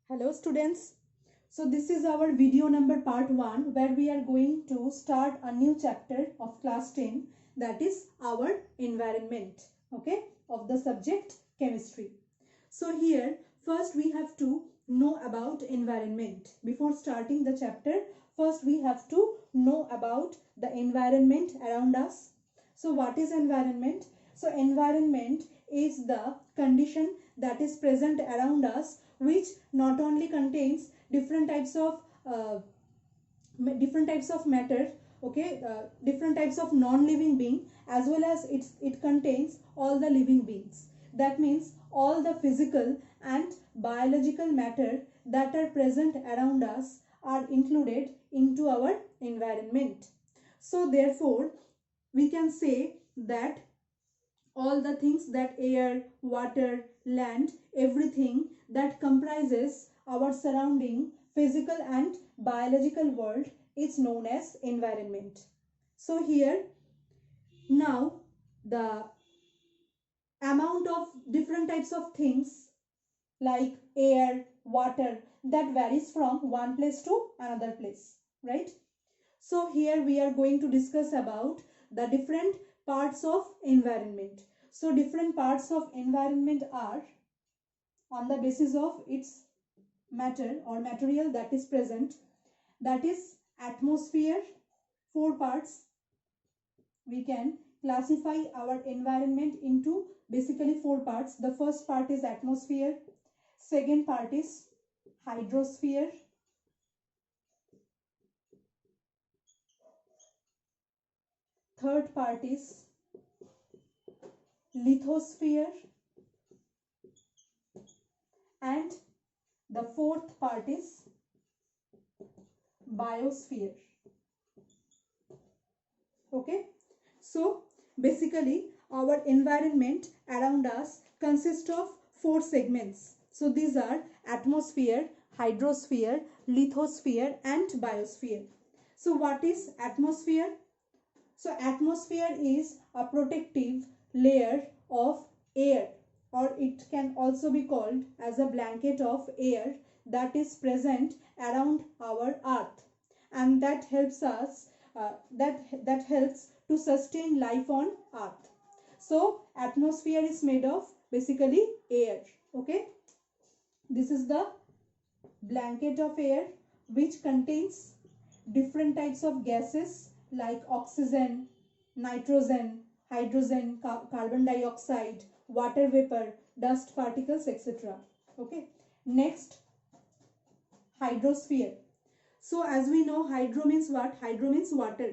Hello students. So this is our video number part 1 where we are going to start a new chapter of class 10, that is our environment, okay, of the subject chemistry. So here first we have to know about environment. Before starting the chapter, first we have to know about the environment around us. So what is environment? So environment is the condition that is present around us, which not only contains different types of matter, okay, different types of non-living being, as well as it contains all the living beings. That means all the physical and biological matter that are present around us are included into our environment. So therefore we can say that all the things, that air, water, land, everything that comprises our surrounding physical and biological world is known as environment. So here now the amount of different types of things like air, water, that varies from one place to another place, right? So here we are going to discuss about the different parts of environment. So different parts of environment are on the basis of its matter or material that is present, that is atmosphere. Four parts. We can classify our environment into basically four parts. The first part is atmosphere, second part is hydrosphere, third part is lithosphere, and the fourth part is biosphere. Okay, so basically our environment around us consists of four segments. So these are atmosphere, hydrosphere, lithosphere, and biosphere. So what is atmosphere? So atmosphere is a protective layer of air, or it can also be called as a blanket of air that is present around our earth, and that helps us that helps to sustain life on earth. So atmosphere is made of basically air. Okay, this is the blanket of air which contains different types of gases like oxygen, nitrogen, hydrogen, carbon dioxide, water vapor, dust particles, etc. Okay, next, hydrosphere. So as we know, hydro means what? Hydro means water.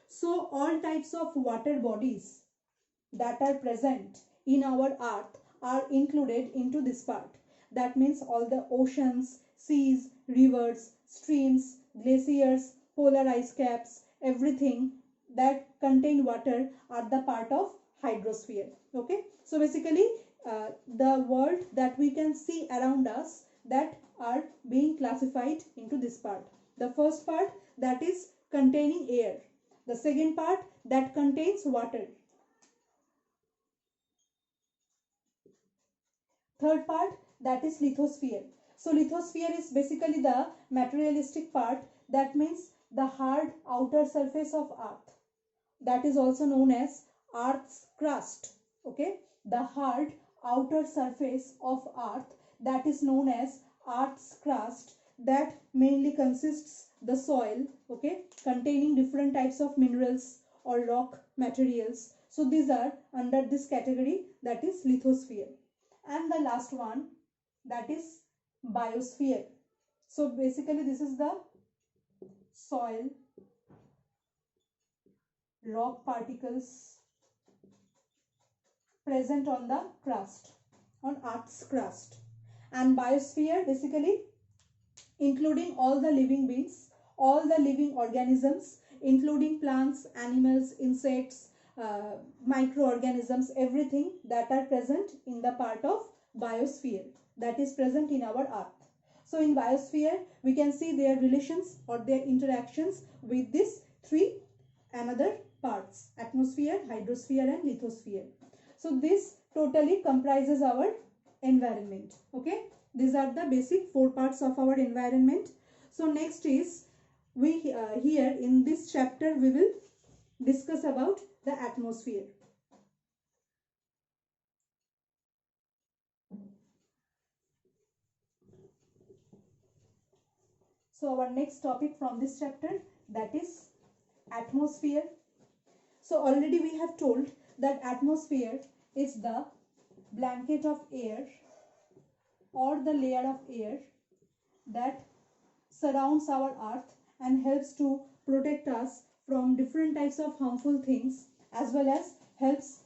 So all types of water bodies that are present in our earth are included into this part. That means all the oceans, seas, rivers, streams, glaciers, polar ice caps, everything that contain water are the part of hydrosphere. Okay, so basically the world that we can see around us, that are being classified into this part. The first part, that is containing air. The second part, that contains water. Third part, that is lithosphere. So lithosphere is basically the materialistic part, that means the hard outer surface of earth, that is also known as earth's crust. Okay, the hard outer surface of earth, that is known as earth's crust, that mainly consists the soil, okay, containing different types of minerals or rock materials. So these are under this category, that is lithosphere. And the last one, that is biosphere. So basically this is the soil, rock particles present on the crust, on earth's crust. And biosphere basically including all the living beings, all the living organisms, including plants, animals, insects, microorganisms, everything that are present in the part of biosphere, that is present in our earth. So in biosphere we can see their relations or their interactions with these three another parts: atmosphere, hydrosphere, and lithosphere. So this totally comprises our environment. Okay, These are the basic 4 parts of our environment. So next is, we here in this chapter we will discuss about the atmosphere. So our next topic from this chapter, that is atmosphere. So already we have told that atmosphere is the blanket of air or the layer of air that surrounds our earth and helps to protect us from different types of harmful things, as well as helps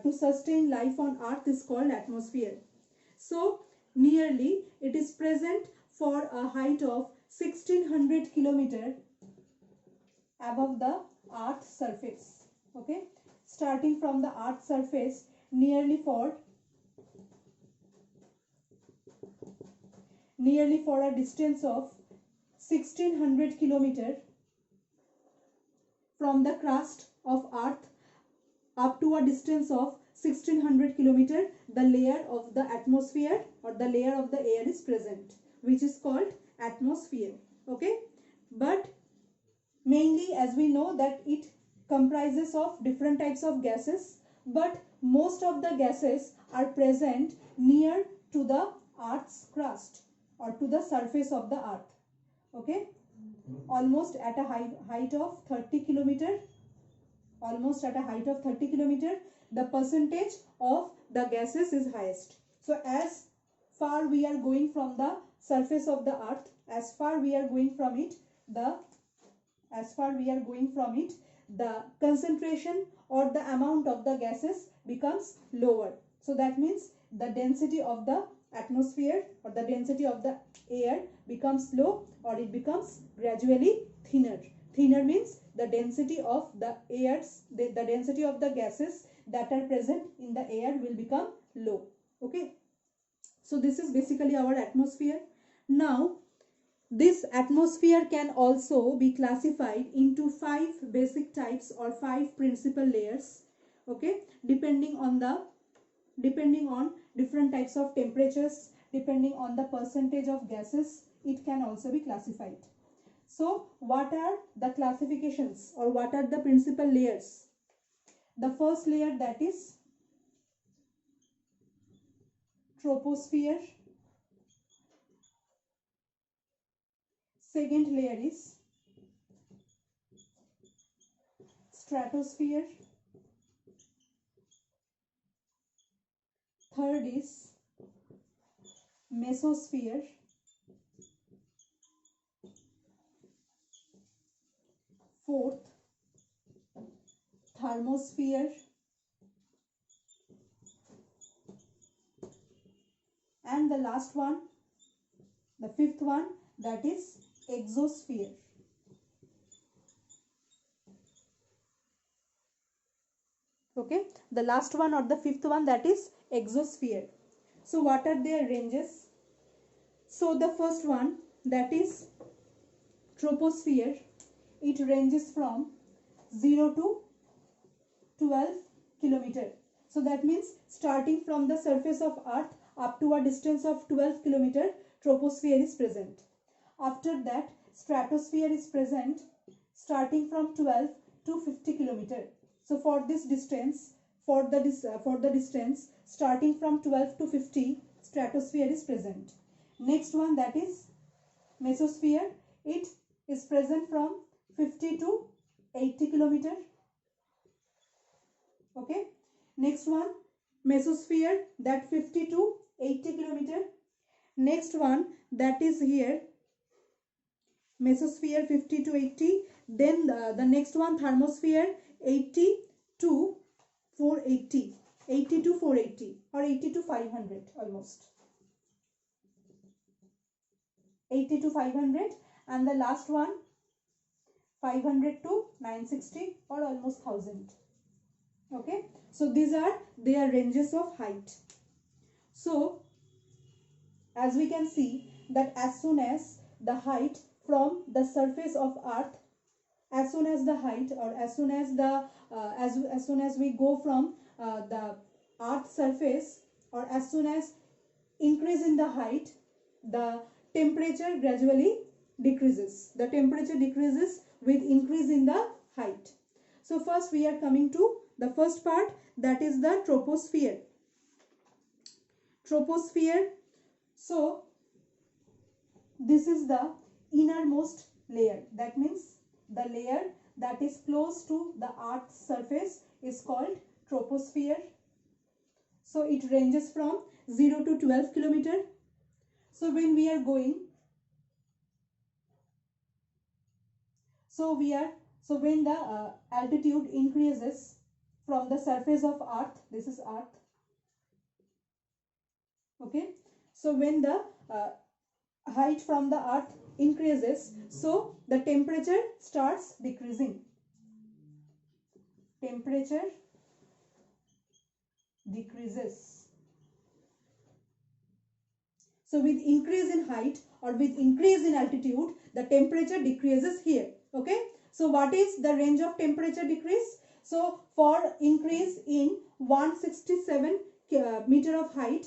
to sustain life on earth, is called atmosphere. So nearly it is present for a height of 1600 kilometer above the earth's surface. Okay, starting from the earth's surface, nearly for a distance of 1600 kilometer from the crust of earth up to a distance of 1600 kilometer, the layer of the atmosphere or the layer of the air is present, which is called atmosphere. Okay, but mainly, as we know, that it comprises of different types of gases, but most of the gases are present near to the earth's crust or to the surface of the earth. Okay, almost at a height of 30 kilometer, the percentage of the gases is highest. So as far we are going from the surface of the earth, as far we are going from it, the concentration or the amount of the gases becomes lower. So that means the density of the atmosphere or the density of the air becomes low, or it becomes gradually thinner. Thinner means the density of the density of the gases that are present in the air will become low. Okay, so this is basically our atmosphere. Now this atmosphere can also be classified into 5 basic types or 5 principal layers. Okay, depending on different types of temperatures, depending on the percentage of gases, it can also be classified. So what are the classifications or what are the principal layers? The first layer, that is troposphere. Second layer is stratosphere. Third is mesosphere. Fourth, thermosphere. And the last one, the fifth one, that is exosphere. Okay, the last one or the fifth one, that is exosphere. So what are their ranges? So the first one, that is troposphere, it ranges from 0 to 12 kilometer. So that means starting from the surface of earth up to a distance of 12 kilometer, troposphere is present. After that, stratosphere is present starting from 12 to 50 kilometer. So for this distance, for the distance starting from 12 to 50, stratosphere is present. Next one, that is mesosphere. It is present from 50 to 80 kilometer. Okay, next one, mesosphere, that 50 to 80 kilometer. Next one, that is here mesosphere 50 to 80. Then the next one, thermosphere, 80 to 480, 80 to 480 or 80 to 500, almost 80 to 500. And the last one, 500 to 960 or almost 1000. Okay, so these are their ranges of height. So as we can see that as soon as the height from the surface of earth, as soon as the height or as soon as the as soon as we go from the earth surface, or as soon as increase in the height, the temperature gradually decreases. The temperature decreases with increase in the height. So first we are coming to the first part, that is the troposphere. Troposphere. So this is the innermost layer. That means the layer that is close to the Earth's surface is called troposphere. So it ranges from 0 to 12 kilometer. So when we are going, so when the altitude increases from the surface of Earth, this is Earth. Okay. So when the height from the Earth increases, so the temperature starts decreasing. Temperature decreases. So with increase in height or with increase in altitude, the temperature decreases here. Okay. So what is the range of temperature decrease? So for increase in 167 meter of height,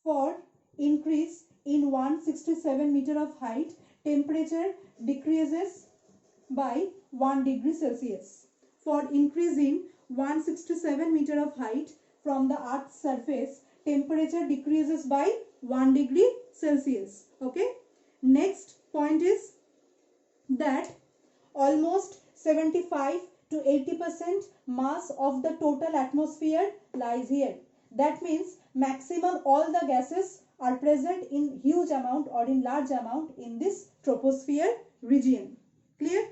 for increase in 167 meter of height, temperature decreases by 1 degree Celsius. For increase in 167 meter of height from the Earth's surface, temperature decreases by 1 degree Celsius. Okay. Next point is that almost 75 to 80% mass of the total atmosphere lies here. That means maximum all the gases are present in huge amount or in large amount in this troposphere region. Clear?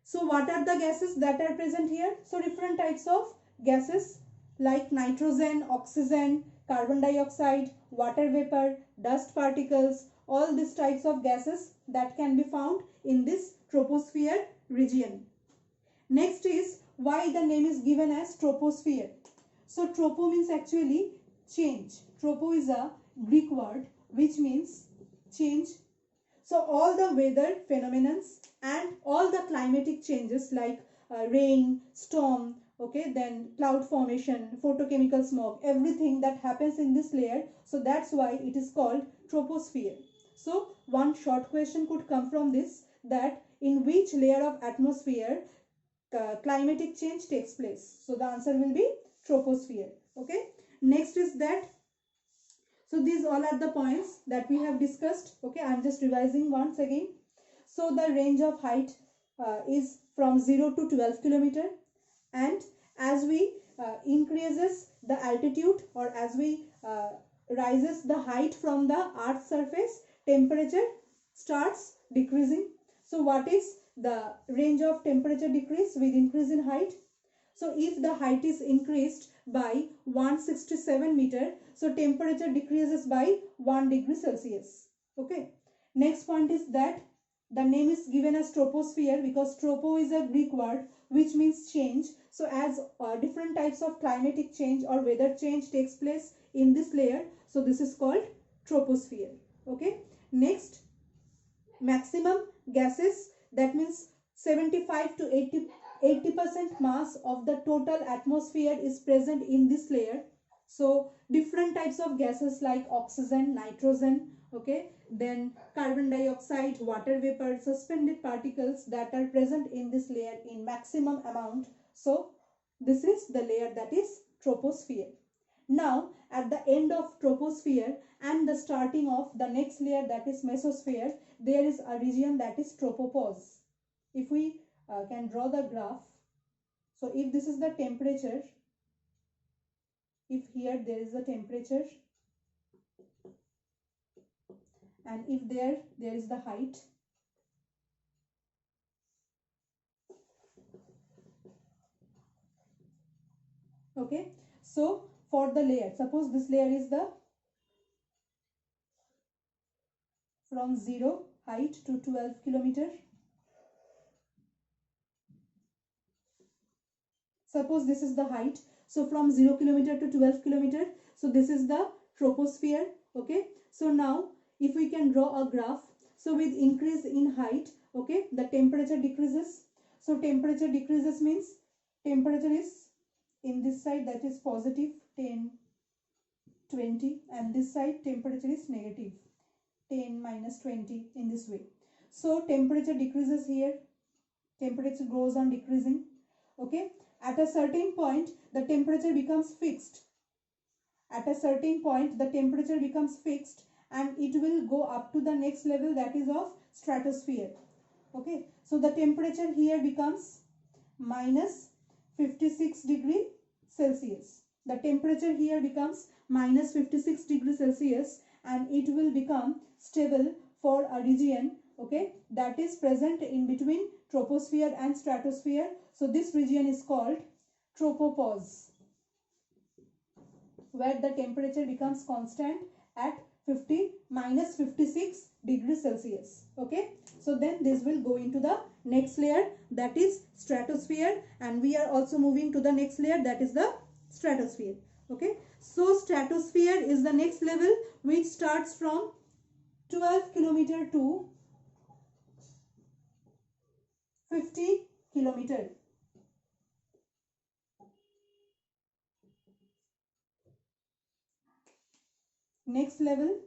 So what are the gases that are present here? So different types of gases like nitrogen, oxygen, carbon dioxide, water vapor, dust particles, all these types of gases that can be found in this troposphere region. Next is why the name is given as troposphere. So tropo means actually change. Tropo is a Greek word which means change. So all the weather phenomena and all the climatic changes like rain, storm, okay, then cloud formation, photochemical smoke, everything that happens in this layer. So that's why it is called troposphere. So one short question could come from this, that in which layer of atmosphere climatic change takes place. So the answer will be troposphere. Okay. Next is that, so these all are the points that we have discussed. Okay, I am just revising once again. So the range of height is from 0 to 12 kilometer, and as we increases the altitude or as we rises the height from the Earth's surface, temperature starts decreasing. So what is the range of temperature decrease with increase in height? So if the height is increased by 167 meter, so temperature decreases by 1 degree Celsius. Okay. Next point is that the name is given as troposphere because tropo is a Greek word which means change. So as different types of climatic change or weather change takes place in this layer, so this is called troposphere. Okay. Next, maximum gases, that means 75 to 80% mass of the total atmosphere is present in this layer. So different types of gases like oxygen, nitrogen, okay, then carbon dioxide, water vapor, suspended particles that are present in this layer in maximum amount. So this is the layer that is troposphere. Now at the end of troposphere and the starting of the next layer, that is mesosphere, there is a region that is tropopause. If we can draw the graph, so if this is the temperature, if here there is the temperature, and if there is the height, okay. So for the layer, suppose this layer is the from 0 height to 12 kilometer. Suppose this is the height, so from 0 kilometer to 12 kilometer, so this is the troposphere. Okay. So now if we can draw a graph, so with increase in height, okay, the temperature decreases. So temperature decreases means temperature is in this side, that is positive 10, 20, and this side temperature is negative 10 minus 20 in this way. So temperature decreases here, temperature goes on decreasing. Okay, at a certain point the temperature becomes fixed. At a certain point the temperature becomes fixed and it will go up to the next level, that is of stratosphere. Okay, so the temperature here becomes minus 56 degree Celsius. The temperature here becomes minus 56 degrees Celsius and it will become stable for a region, okay, that is present in between troposphere and stratosphere. So this region is called tropopause, where the temperature becomes constant at minus 56 degrees Celsius. Okay, so then this will go into the next layer, that is stratosphere, and we are also moving to the next layer, that is the stratosphere. Okay, so stratosphere is the next level which starts from 12 kilometer to 50 kilometer. Next level,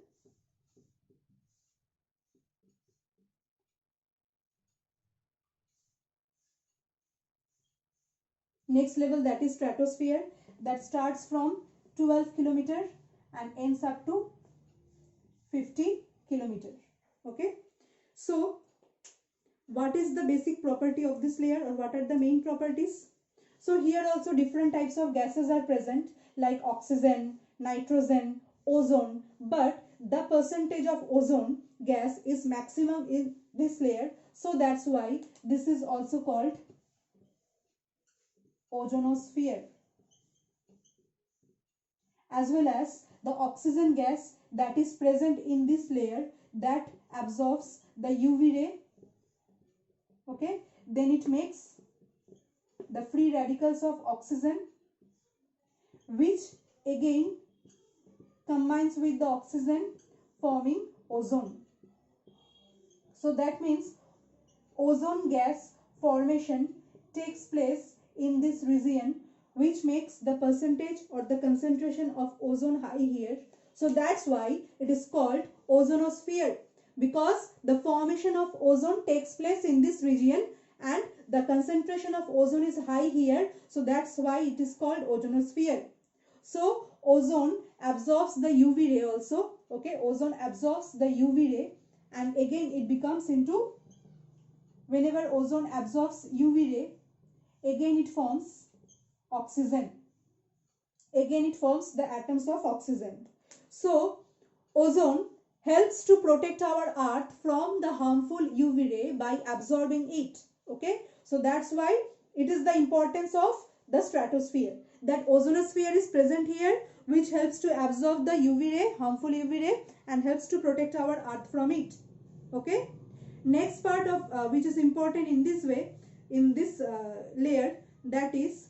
that is stratosphere, that starts from 12 kilometer and ends up to 50 kilometer. Okay, so what is the basic property of this layer, or what are the main properties? So here also different types of gases are present, like oxygen, nitrogen, ozone, but the percentage of ozone gas is maximum in this layer, so that's why this is also called ozonosphere. As well as the oxygen gas that is present in this layer, that absorbs the UV ray. Okay, then it makes the free radicals of oxygen, which again combines with the oxygen forming ozone. So that means ozone gas formation takes place in this region, which makes the percentage or the concentration of ozone high here. So that's why it is called ozonosphere, because the formation of ozone takes place in this region and the concentration of ozone is high here, so that's why it is called ozonosphere. So ozone absorbs the UV ray also. Okay, ozone absorbs the UV ray, and again it becomes into, whenever ozone absorbs UV ray, again it forms oxygen. Again it forms the atoms of oxygen. So ozone helps to protect our earth from the harmful UV ray by absorbing it. Okay, so that's why it is the importance of the stratosphere, that ozonosphere is present here, which helps to absorb the UV ray, harmful UV ray, and helps to protect our earth from it. Okay, next part of which is important in this way, in this layer, that is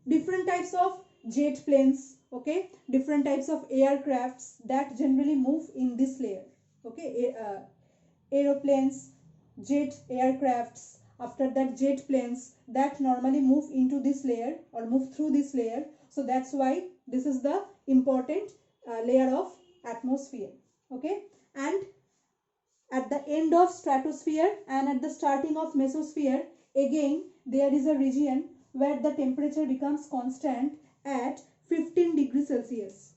different types of jet planes. Okay, different types of aircrafts that generally move in this layer. Okay, aeroplanes, jet aircrafts, after that jet planes that normally move into this layer or move through this layer. So that's why this is the important layer of atmosphere. Okay, and at the end of stratosphere and at the starting of mesosphere, again there is a region where the temperature becomes constant at 15 degrees Celsius.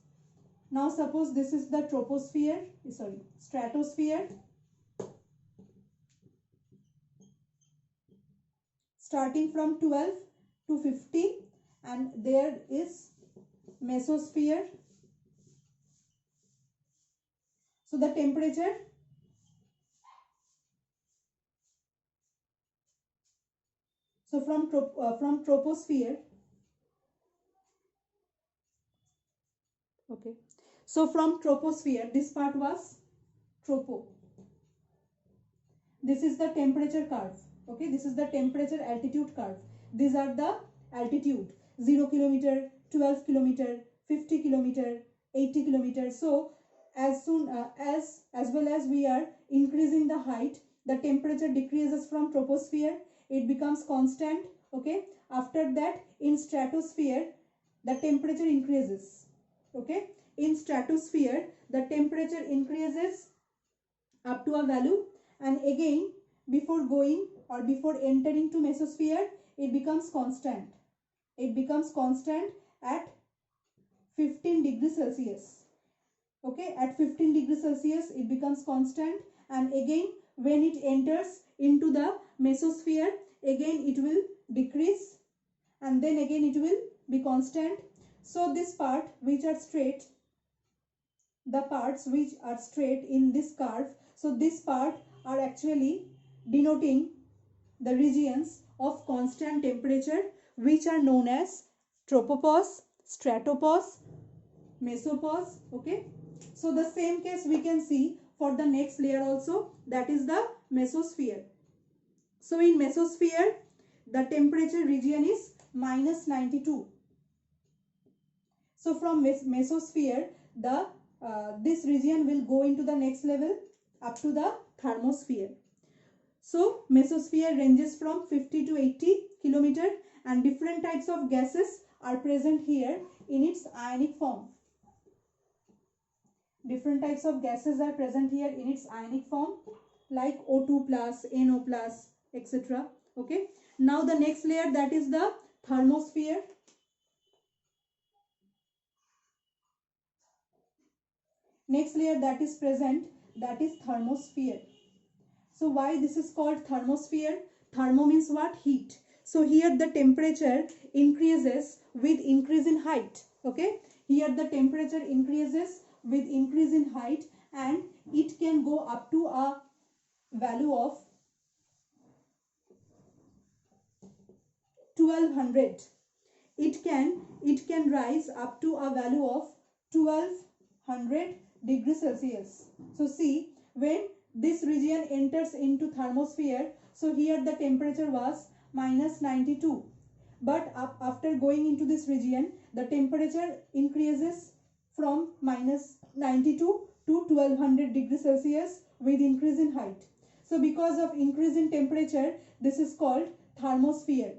Now suppose this is the stratosphere, starting from 12 to 50, and there is mesosphere. So the temperature from troposphere. Okay, so from troposphere, this part was tropo. This is the temperature curve. Okay, this is the temperature altitude curve. These are the altitude: 0 kilometer, 12 kilometer, 50 kilometer, 80 kilometer. So as soon as well as we are increasing the height, the temperature decreases from troposphere, it becomes constant. Okay, after that in stratosphere the temperature increases. Okay, in stratosphere the temperature increases up to a value, and again before going or before entering to mesosphere it becomes constant. It becomes constant at 15 degrees Celsius. Okay, at 15 degrees Celsius it becomes constant, and again when it enters into the mesosphere again it will decrease, and then again it will be constant. So this part which are straight, the parts which are straight in this curve, so this part are actually denoting the regions of constant temperature, which are known as tropopause, stratopause, mesopause. Okay, so the same case we can see for the next layer also, that is the mesosphere. So in mesosphere the temperature region is -92. So from mesosphere the this region will go into the next level up to the thermosphere. So mesosphere ranges from 50 to 80 kilometer, and different types of gases are present here in its ionic form. Different types of gases are present here in its ionic form, like O2 plus, NO plus, etc. Okay. Now the next layer, that is the thermosphere. Next layer that is present, that is thermosphere. So why this is called thermosphere? Thermo means what? Heat. So here the temperature increases with increase in height. Okay. Here the temperature increases with increase in height, and it can go up to a value of 1200. It can rise up to a value of 1200 degrees Celsius. So see, when this region enters into thermosphere, so here the temperature was -92, but after going into this region the temperature increases from -92 to 1200 degrees Celsius with increase in height. So because of increase in temperature, this is called thermosphere.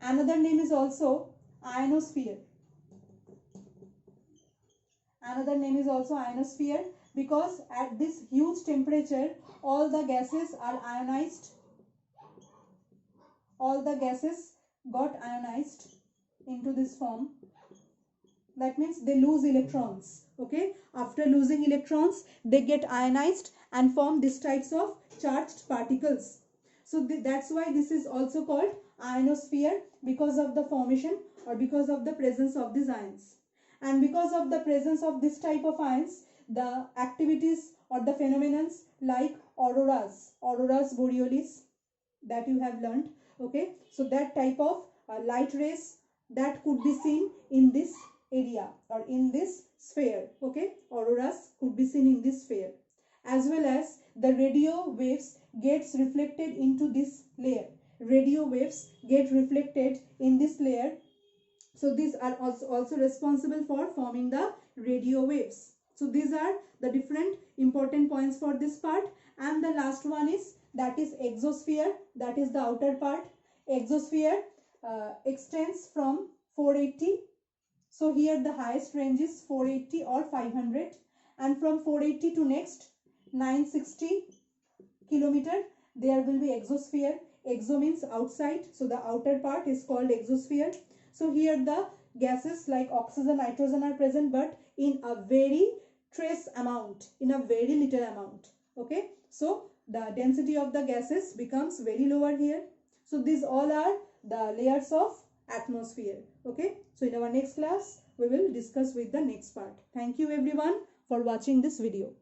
Another name is also ionosphere. Another name is also ionosphere, because at this huge temperature all the gases are ionized. All the gases got ionized into this form. That means they lose electrons. Okay, after losing electrons they get ionized and form these types of charged particles. So that's why this is also called ionosphere, because of the formation or because of the presence of these ions. And because of the presence of this type of ions, the activities or the phenomena like auroras borealis, that you have learned. Okay, so that type of light rays that could be seen in this area or in this sphere. Okay, auroras could be seen in this sphere, as well as the radio waves gets reflected into this layer. Radio waves get reflected in this layer. So these are also responsible for forming the radio waves. So these are the different important points for this part. And the last one is, that is exosphere, that is the outer part. Exosphere extends from 480. So here the highest range is 480 or 500, and from 480 to next 960 kilometer there will be exosphere. Exo means outside, so the outer part is called exosphere. So here the gases like oxygen, nitrogen are present, but in a very trace amount, in a very little amount. Okay, so the density of the gases becomes very lower here. So these all are the layers of atmosphere. Okay, so in our next class we will discuss with the next part. Thank you everyone for watching this video.